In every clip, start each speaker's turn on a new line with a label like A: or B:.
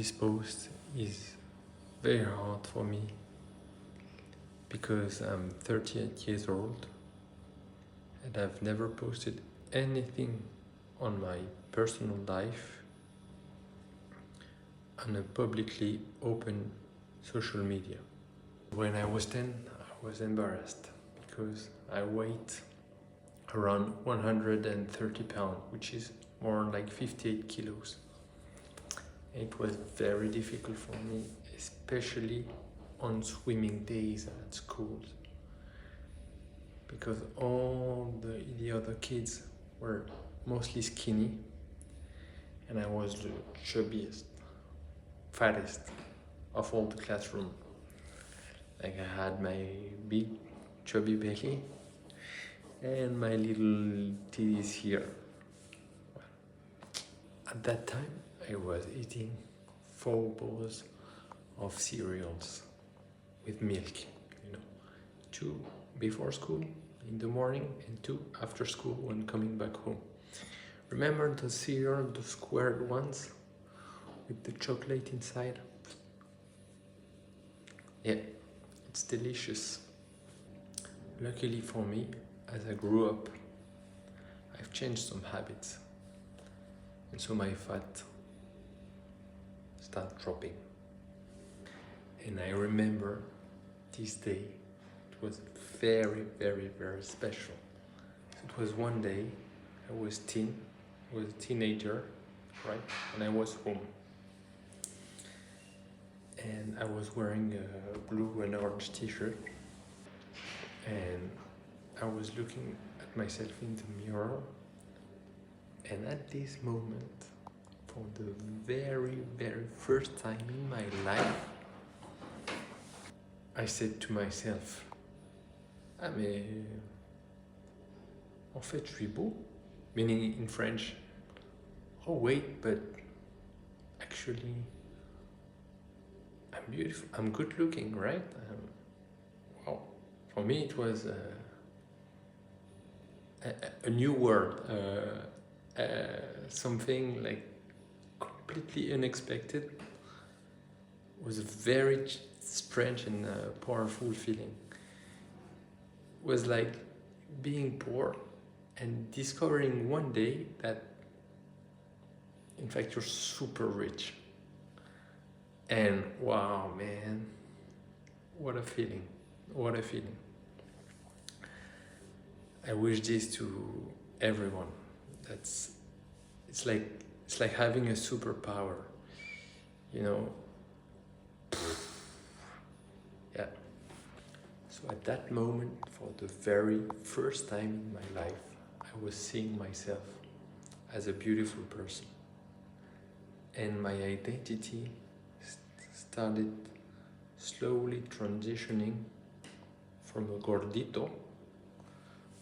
A: This post is very hard for me because I'm 38 years old and I've never posted anything on my personal life on a publicly open social media. When I was 10, I was embarrassed because I weighed around 130 pounds, which is more like 58 kilos. It was very difficult for me, especially on swimming days at school, because all the other kids were mostly skinny and I was the chubbiest, fattest of all the classroom. Like I had my big chubby belly and my little titties here. At that time I was eating 4 bowls of cereals with milk, 2 before school in the morning and 2 after school when coming back home. Remember the cereal, the squared ones with the chocolate inside? Yeah, it's delicious. Luckily for me, as I grew up, I've changed some habits, and so my fat started dropping. And I remember this day, it was very, very, very special. It was one day, I was a teenager, right? And I was home. And I was wearing a blue and orange t-shirt. And I was looking at myself in the mirror. And at this moment, for the very, very first time in my life, I said to myself, ah mais en fait je suis beau, meaning in French, oh wait, but actually I'm beautiful, I'm good looking, right? Wow, for me it was a new word, something like completely unexpected. It was a very strange and powerful feeling. It was like being poor and discovering one day that in fact you're super rich. And wow, man, what a feeling, what a feeling. I wish this to everyone. It's like having a superpower, Yeah. So at that moment, for the very first time in my life, I was seeing myself as a beautiful person. And my identity started slowly transitioning from a gordito,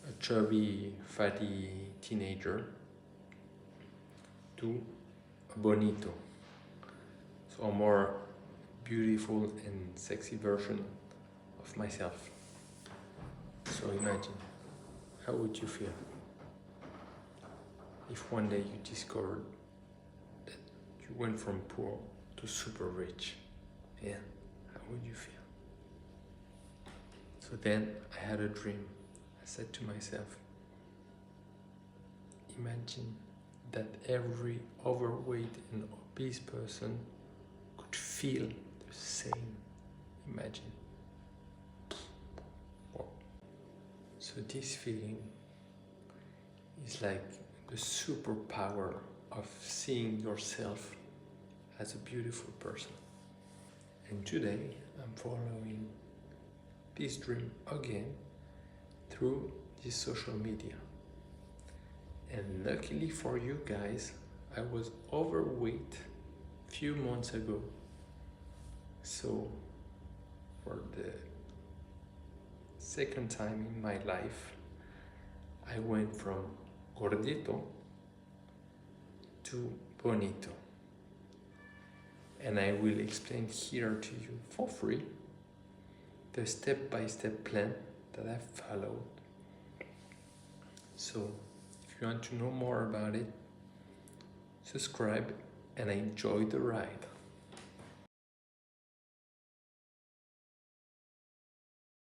A: a chubby, fatty teenager, to a bonito, so a more beautiful and sexy version of myself. So imagine, how would you feel if one day you discovered that you went from poor to super rich? Yeah, how would you feel? So then I had a dream. I said to myself, imagine that every overweight and obese person could feel the same. Imagine. So this feeling is like the superpower of seeing yourself as a beautiful person. And today I'm following this dream again through this social media. And luckily for you guys, I was overweight a few months ago. So for the second time in my life, I went from gordito to bonito. And I will explain here to you for free the step-by-step plan that I followed. So if you want to know more about it, subscribe and enjoy the ride.